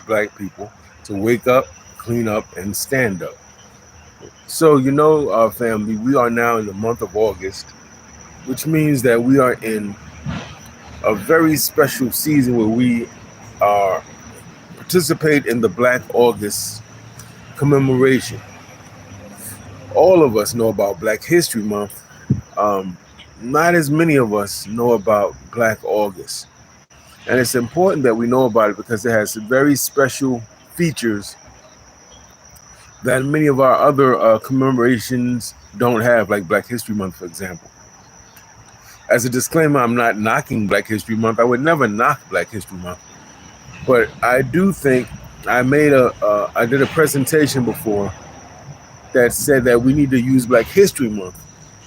encourage Black people to wake up, clean up, and stand up. So, family, we are now in the month of August, which means that we are in a very special season where we are participate in the Black August commemoration. All of us know about Black History Month. Um, Not as many of us know about Black August. And it's important that we know about it because it has very special features that many of our other commemorations don't have, like Black History Month, for example. As a disclaimer, I'm not knocking Black History Month. I would never knock Black History Month. But I do think I did a presentation before that said that we need to use Black History Month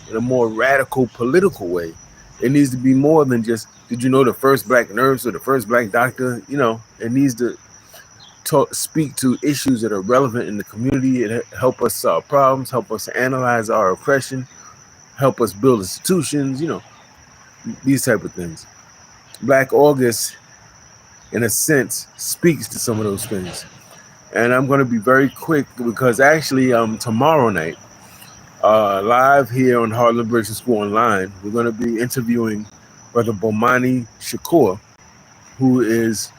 in a more radical political way. It needs to be more than just, did you know the first Black nurse or the first Black doctor? It needs to speak to issues that are relevant in the community and help us solve problems, help us analyze our oppression, help us build institutions, these type of things. Black August, in a sense, speaks to some of those things. And I'm going to be very quick because actually tomorrow night, live here on Harlem Liberation School online, we're going to be interviewing Brother Bomani Shakur, who is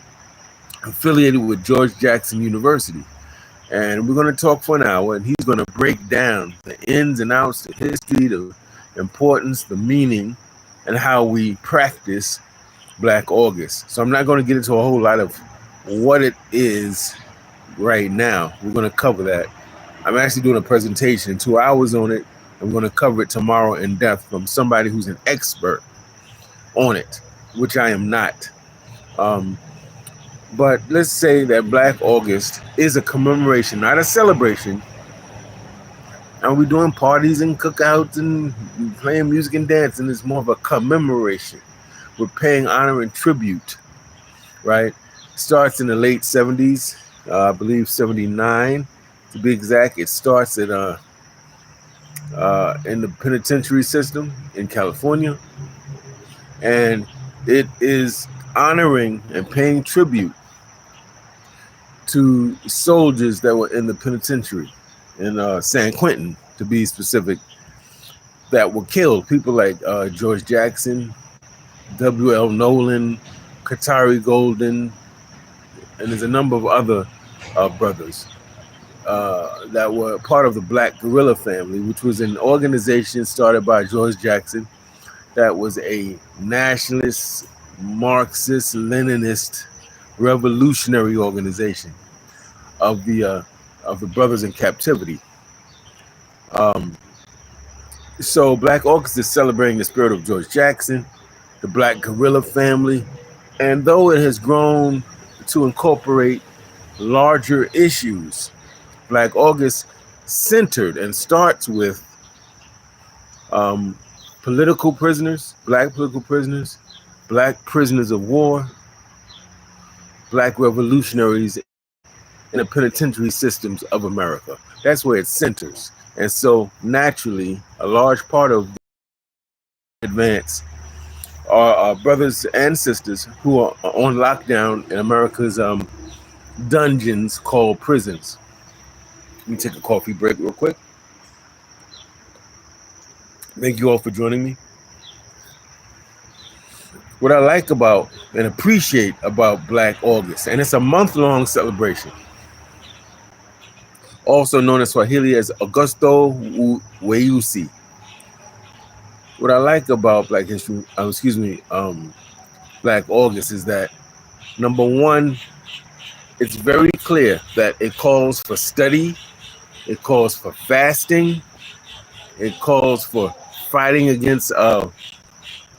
affiliated with George Jackson University. And we're going to talk for an hour, and he's going to break down the ins and outs, the history, the importance, the meaning, and how we practice Black August. So I'm not going to get into a whole lot of what it is right now. We're going to cover that. I'm actually doing a presentation, 2 hours on it. I'm going to cover it tomorrow in depth from somebody who's an expert on it, which I am not. But let's say that Black August is a commemoration, not a celebration. And we're doing parties and cookouts and playing music and dancing. It's more of a commemoration. We're paying honor and tribute, right? Starts in the late 70s, I believe 79 to be exact. It starts at in the penitentiary system in California. And it is honoring and paying tribute to soldiers that were in the penitentiary in San Quentin, to be specific, that were killed. People like George Jackson, W.L. Nolan, Katari Golden, and there's a number of other brothers that were part of the Black Guerrilla Family, which was an organization started by George Jackson that was a nationalist, Marxist, Leninist, revolutionary organization of the brothers in captivity. So Black August is celebrating the spirit of George Jackson, the Black Guerrilla Family, and though it has grown to incorporate larger issues, Black August centered and starts with political prisoners, Black prisoners of war, Black revolutionaries in the penitentiary systems of America. That's where it centers. And so naturally, a large part of the advance are our brothers and sisters who are on lockdown in America's dungeons called prisons. Let me take a coffee break real quick. Thank you all for joining me. What I like about and appreciate about Black August, and it's a month-long celebration, also known in Swahili as Agosto Weusi. What I like about Black August is that, number one, it's very clear that it calls for study, it calls for fasting, it calls for fighting against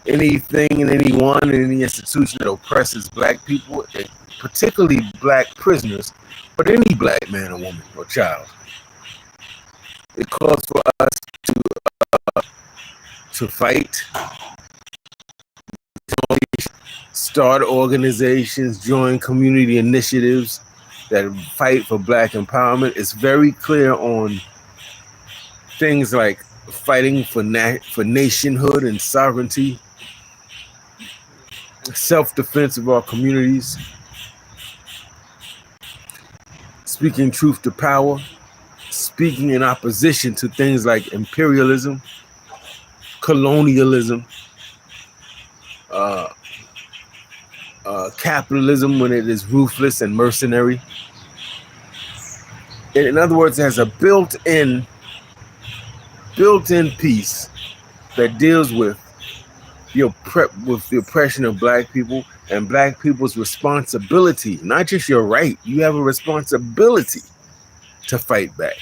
anything and anyone and any institution that oppresses Black people, and particularly Black prisoners, but any Black man or woman or child. It calls for us to fight, start organizations, join community initiatives that fight for Black empowerment. It's very clear on things like fighting for nationhood and sovereignty, self-defense of our communities, speaking truth to power, speaking in opposition to things like imperialism, colonialism, uh, capitalism when it is ruthless and mercenary. In other words, it has a built-in piece that deals with the oppression of black people and black people's responsibility, not just your right. You have a responsibility to fight back.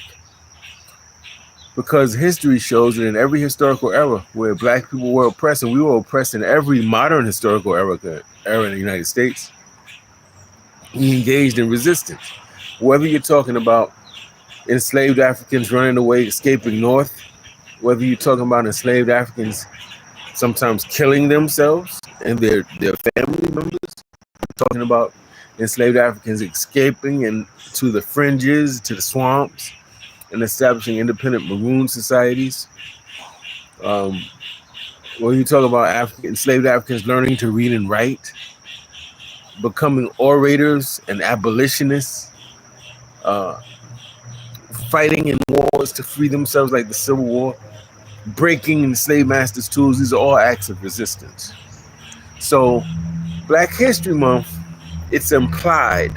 Because history shows that in every historical era where black people were oppressed, and we were oppressed in every modern historical era in the United States, we engaged in resistance. Whether you're talking about enslaved Africans running away, escaping north, whether you're talking about enslaved Africans sometimes killing themselves and their family members, talking about enslaved Africans escaping and to the fringes, to the swamps, and establishing independent maroon societies. When you talk about enslaved Africans learning to read and write, becoming orators and abolitionists, fighting in wars to free themselves like the Civil War, breaking in slave masters' tools, these are all acts of resistance. So Black History Month, it's implied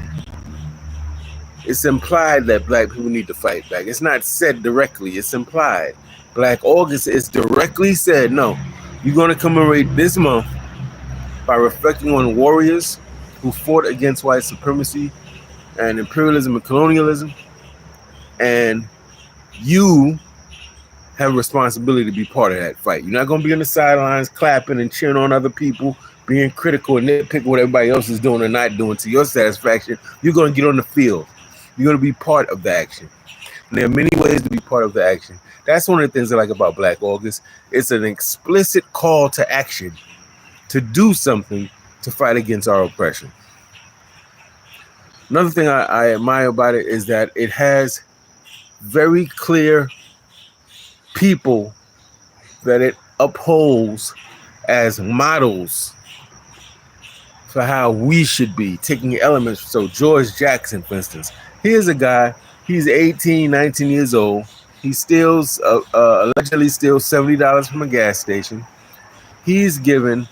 that black people need to fight back. It's not said directly, it's implied. Black August is directly said, no, you're going to commemorate this month by reflecting on warriors who fought against white supremacy and imperialism and colonialism, and you have a responsibility to be part of that fight. You're not going to be on the sidelines clapping and cheering on other people, being critical and nitpicking what everybody else is doing or not doing to your satisfaction. You're going to get on the field. You're going to be part of the action. And there are many ways to be part of the action. That's one of the things I like about Black August. It's an explicit call to action to do something to fight against our oppression. Another thing I admire about it is that it has very clear people that it upholds as models for how we should be, taking elements. So George Jackson, for instance, here's a guy, he's 18, 19 years old. He steals, allegedly steals $70 from a gas station. He's given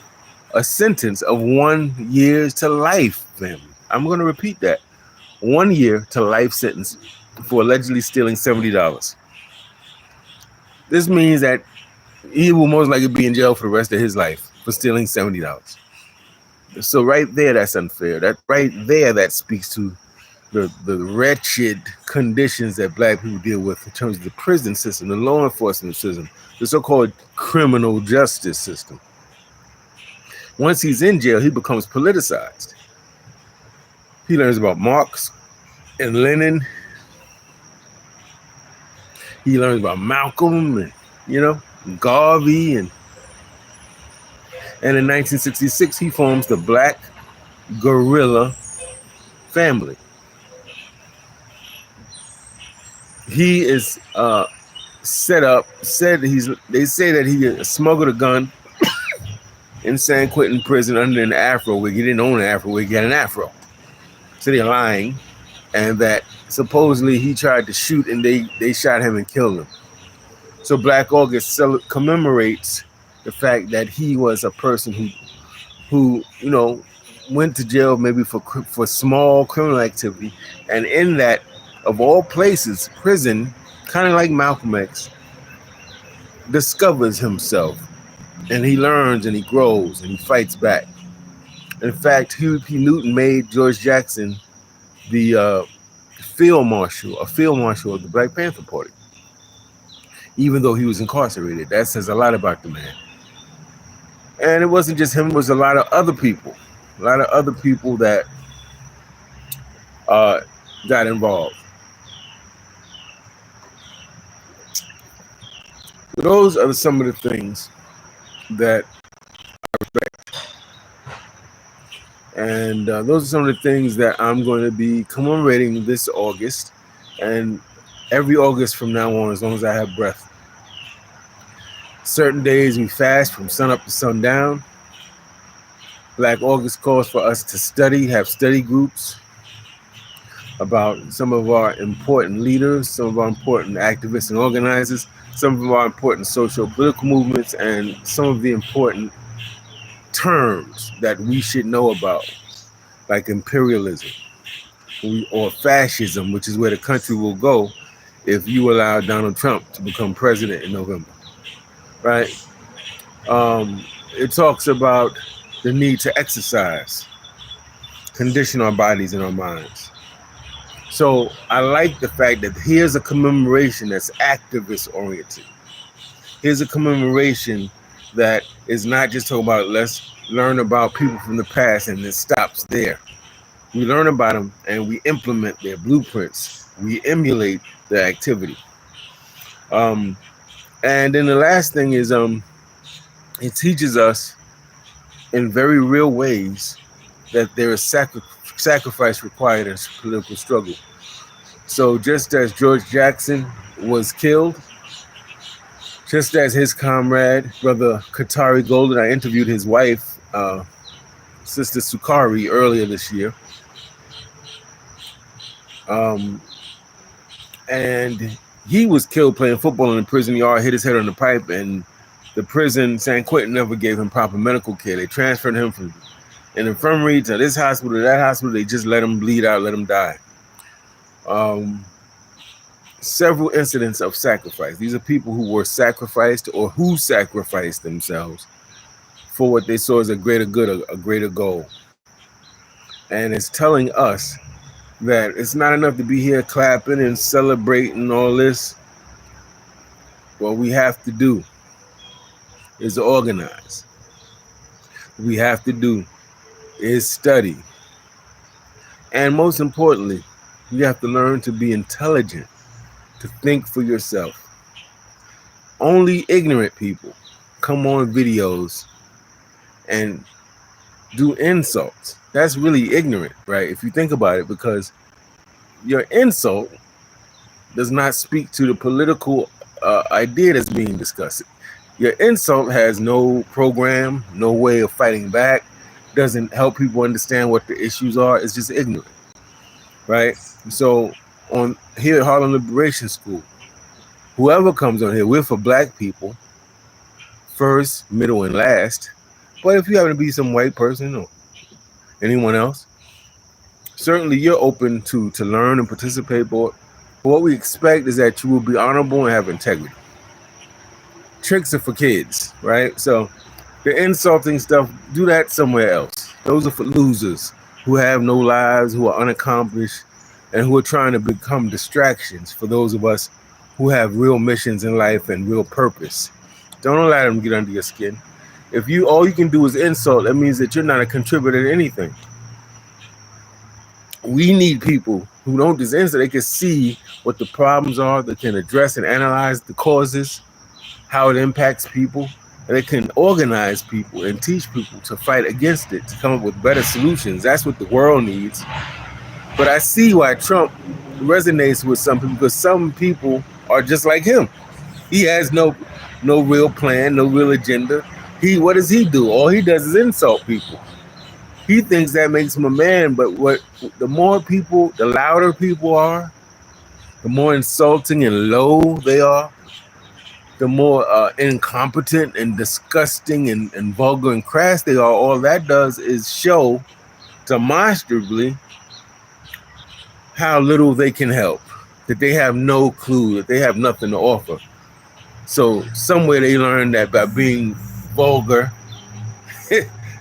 a sentence of 1 year to life, family. I'm going to repeat that. 1 year to life sentence for allegedly stealing $70. This means that he will most likely be in jail for the rest of his life for stealing $70. So right there, that's unfair. That right there, that speaks to the wretched conditions that black people deal with in terms of the prison system, the law enforcement system, the so-called criminal justice system. Once he's in jail, he becomes politicized. He learns about Marx and Lenin. He learns about Malcolm and Garvey, and in 1966 he forms the Black Guerrilla family. He is they say that he smuggled a gun in San Quentin prison under an afro wig. He didn't own an afro wig, he had an afro. So they're lying, and that supposedly he tried to shoot and they shot him and killed him. So Black August commemorates the fact that he was a person who went to jail maybe for small criminal activity, and in that, of all places, prison, kind of like Malcolm X, discovers himself, and he learns and he grows and he fights back. In fact, Huey P. Newton made George Jackson the field marshal of the Black Panther Party, even though he was incarcerated. That says a lot about the man. And it wasn't just him, it was a lot of other people that got involved. Those are some of the things that I respect. And those are some of the things that I'm going to be commemorating this August, and every August from now on, as long as I have breath. Certain days we fast from sun up to sundown. Black August calls for us to study, have study groups. about some of our important leaders, some of our important activists and organizers, some of our important social political movements, and some of the important terms that we should know about, like imperialism or fascism, which is where the country will go if you allow Donald Trump to become president in November, right? It talks about the need to exercise, condition our bodies and our minds. So I like the fact that here's a commemoration that's activist oriented. Here's a commemoration that is not just talking about let's learn about people from the past and it stops there. We learn about them and we implement their blueprints. We emulate their activity. And then the last thing is it teaches us in very real ways that there is sacrifice required in political struggle. So just as George Jackson was killed, just as his comrade, Brother Katari Golden, I interviewed his wife, Sister Sukari, earlier this year. And he was killed playing football in the prison yard, hit his head on the pipe, and the prison, San Quentin, never gave him proper medical care. They transferred him from an infirmary to this hospital to that hospital. They just let him bleed out, let him die. Several incidents of sacrifice. These are people who were sacrificed or who sacrificed themselves for what they saw as a greater good, a greater goal. And it's telling us that it's not enough to be here clapping and celebrating all this. What we have to do is organize. What we have to do is study. And most importantly, you have to learn to be intelligent, to think for yourself. Only ignorant people come on videos and do insults. That's really ignorant, right? If you think about it, because your insult does not speak to the political idea that's being discussed. Your insult has no program, no way of fighting back, doesn't help people understand what the issues are. It's just ignorant, right? So on here at Harlem Liberation School, whoever comes on here, we're for black people, first, middle, and last. But if you happen to be some white person or anyone else, certainly you're open to learn and participate. But what we expect is that you will be honorable and have integrity. Tricks are for kids, right? So the insulting stuff, do that somewhere else. Those are for losers who have no lives, who are unaccomplished, and who are trying to become distractions for those of us who have real missions in life and real purpose. Don't allow them to get under your skin. If you all you can do is insult, that means that you're not a contributor to anything. We need people who don't just insult, they can see what the problems are, they can address and analyze the causes, how it impacts people, and they can organize people and teach people to fight against it, to come up with better solutions. That's what the world needs. But I see why Trump resonates with some people, because some people are just like him. He has no real plan, no real agenda. What does he do? All he does is insult people. He thinks that makes him a man, but the more people, the louder people are, the more insulting and low they are, the more incompetent and disgusting and vulgar and crass they are. All that does is show demonstrably how little they can help, that they have no clue, that they have nothing to offer. So somewhere they learned that by being vulgar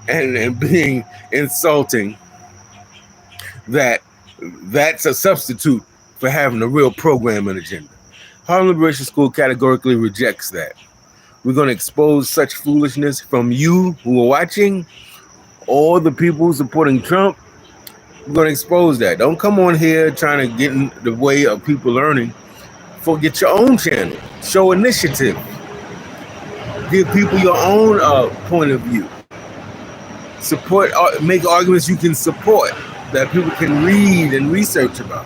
and being insulting, that's a substitute for having a real program and agenda. Harlem Liberation School categorically rejects that. We're going to expose such foolishness from you who are watching, all the people supporting Trump. We're going to expose that. Don't come on here trying to get in the way of people learning. Get your own channel. Show initiative. Give people your own point of view. Support, make arguments you can support, that people can read and research about.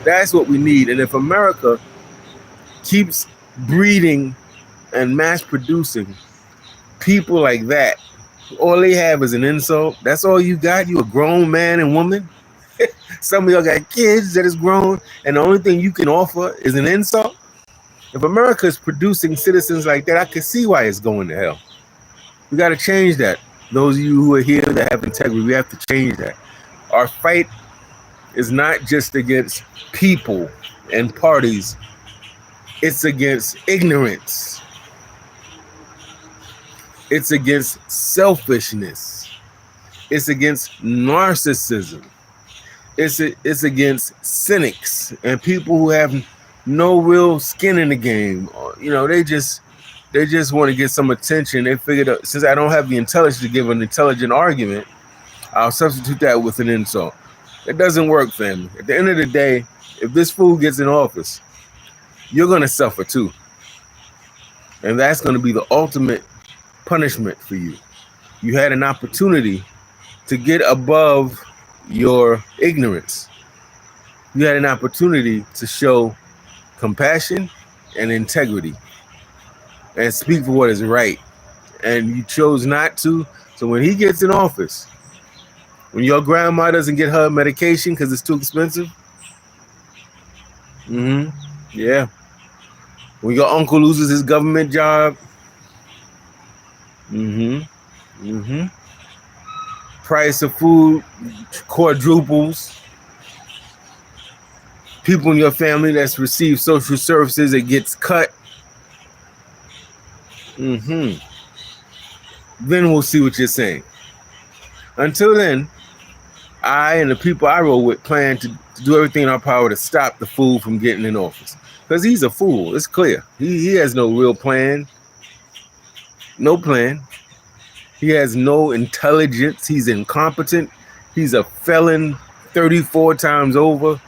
That's what we need. And if America keeps breeding and mass producing people like that, all they have is an insult. That's all you got? You a grown man and woman Some of y'all got kids that is grown, and the only thing you can offer is an insult. If America is producing citizens like that, I can see why it's going to hell. We got to change that. Those of you who are here that have integrity, we have to change that. Our fight is not just against people and parties. It's against ignorance. It's against selfishness. It's against narcissism. It's against cynics and people who have no real skin in the game. You know, they just want to get some attention. They figured out, since I don't have the intelligence to give an intelligent argument, I'll substitute that with an insult. It doesn't work, family. At the end of the day, if this fool gets in office, you're going to suffer too. And that's going to be the ultimate punishment for you. You had an opportunity to get above your ignorance. You had an opportunity to show compassion and integrity and speak for what is right. And you chose not to. So when he gets in office, when your grandma doesn't get her medication because it's too expensive, yeah. When your uncle loses his government job, price of food quadruples. People in your family that's received social services, it gets cut. Then we'll see what you're saying. Until then, I and the people I roll with plan to do everything in our power to stop the fool from getting in office. Because he's a fool. It's clear. He has no real plan. No plan. He has no intelligence. He's incompetent. He's a felon 34 times over.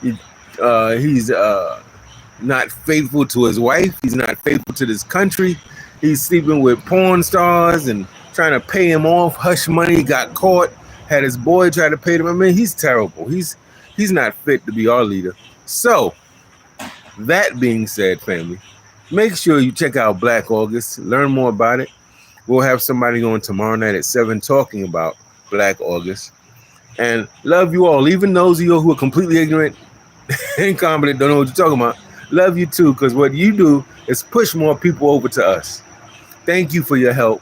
He's not faithful to his wife. He's not faithful to this country. He's sleeping with porn stars and trying to pay him off. Hush money, got caught. Had his boy try to pay him. I mean, he's terrible. He's not fit to be our leader. So, that being said, family, make sure you check out Black August. Learn more about it. We'll have somebody on tomorrow night at 7 talking about Black August. And love you all. Even those of you who are completely ignorant, incompetent, don't know what you're talking about. Love you too, because what you do is push more people over to us. Thank you for your help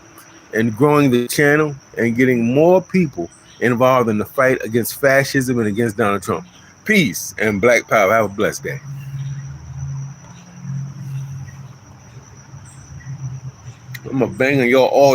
in growing the channel and getting more people involved in the fight against fascism and against Donald Trump. Peace and Black Power. Have a blessed day. I'm going to bang on y'all all